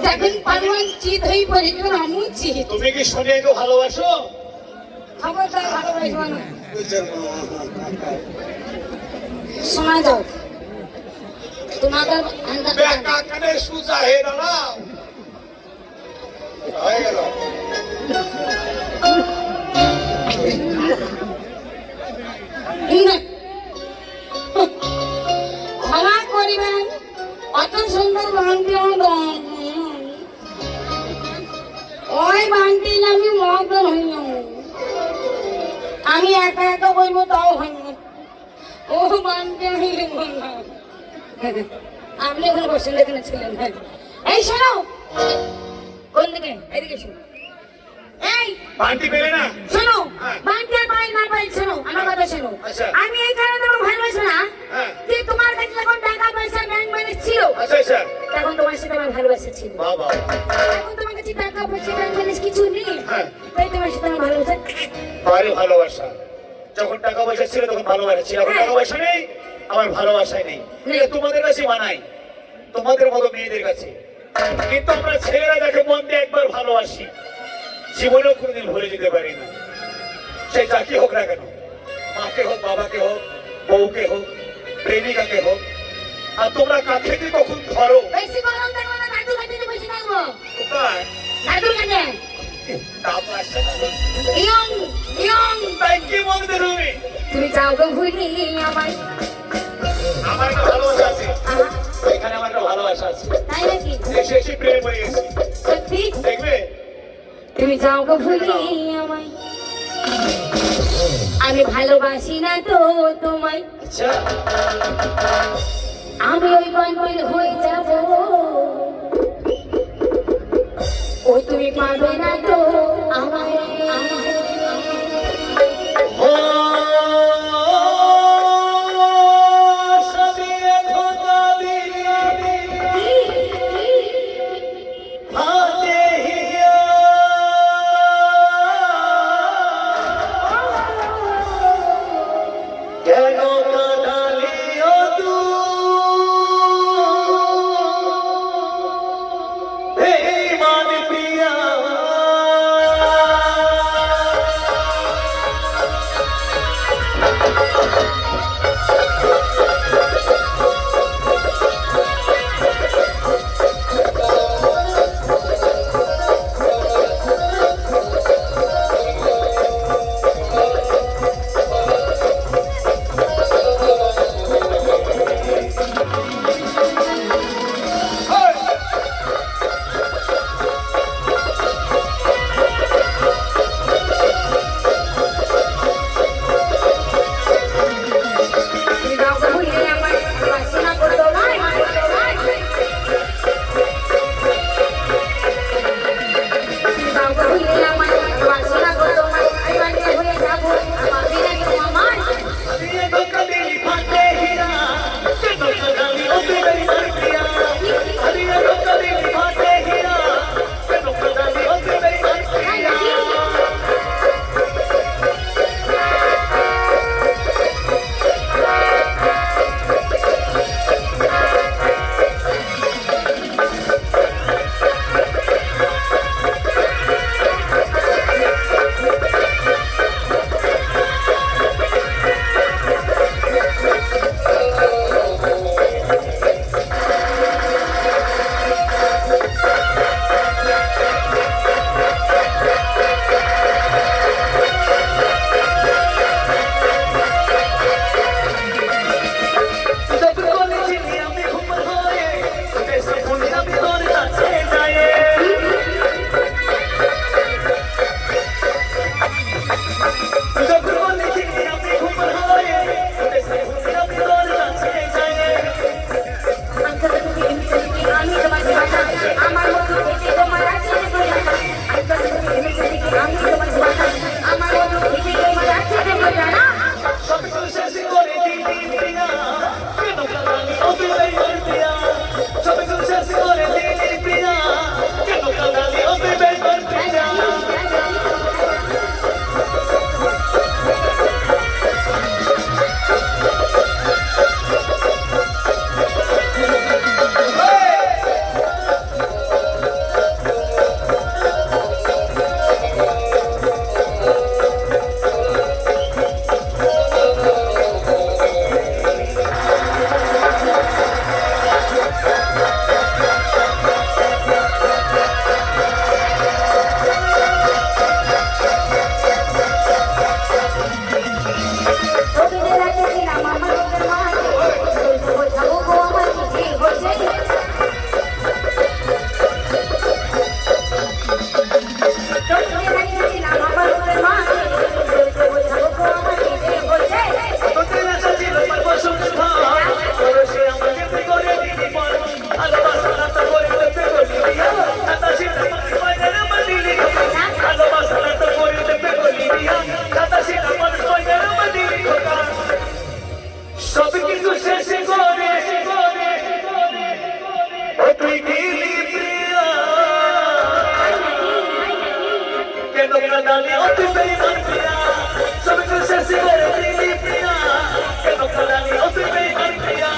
যখন পারওয়ান চিত হয়ে পড়ে তখন আমিও চিত। তুমি কি সোনিয়াকে ভালোবাসো? খবরদার ভালোবাসবো না। শোনা যাও তোমাদের কানে সুজা হে দাঁড়াও হয়ে গেল। ক্ষমা করিবেন, অত সুন্দর বান্টি ওই বান্টি আমি মগ্ন হইল। আমি একা একা বলবো তাও হইল। ও বান্টি আপনি ওখানে বসে এখানে ছিলেন। এই শোনো, কোন দিকে? এদিকে শোনো। এই বান্টি পেলে না? শোনো, বান্টি আর পাই না পাই, শোনো আমার কথা শোনো। আমি এই কারণে তোমাকে ভালোবাসি না যে তোমার কাছে যখন টাকা পয়সা ব্যাংক ব্যালেন্স ছিল তখন তোমার সাথে আমার ভালোবাসা ছিল। এখন তোমার কাছে টাকা পয়সা ব্যাংক ব্যালেন্স কিছু নেই, তাই তোমার সাথে আমার ভালোবাসা। ভালোবাসা যখন টাকা পয়সা ছিল তখন ভালোবাসা ছিল, এখন টাকা পয়সা নেই আমার ভালোবাসাই নেই। তোমাদের কাছে মানাই, তোমাদের মতো মেয়েদের কাছে। কিন্তু আমরা ছেলেরা যাকে মন দিয়ে একবার ভালোবাসি জীবনেও কোনোদিন ভুলে যেতে পারি না। সে যাকে হোক না কেন, মাকে হোক, বাবাকে হোক, বউকে হোক, প্রেমিকাকে হোক। আর তোমরা কাছে দিয়ে কখন ধরো বেশি গরম থাকবে না, দাদুর কাছে বেশি থাকবো। কোথায়? দাদুর কাছে তাপ আসছে না? ইয়ং ইয়ং তাই কি বলতে তুমি? তুমি যাও গো ভুলি আমায়। আমার একটা ভালোবাসা আছে, এখানে আমার একটা ভালোবাসা আছে। তাই নাকি? এসে এসে প্রেম হয়ে গেছি, সত্যি? দেখবে? তুমি যাও গো ভুলি আমায়, আমি ভালোবাসি না তো তোমায়। আচ্ছা আমি ওই বান্ডিল হয়ে যাব, ওই তুমি পাবে না তো আমায়। তোমরা জানি ও তুই বেঈমান প্রিয়া সব কিছু শেষ করে দিলি প্রিয়া কেন জানি ও তুই বেঈমান প্রিয়া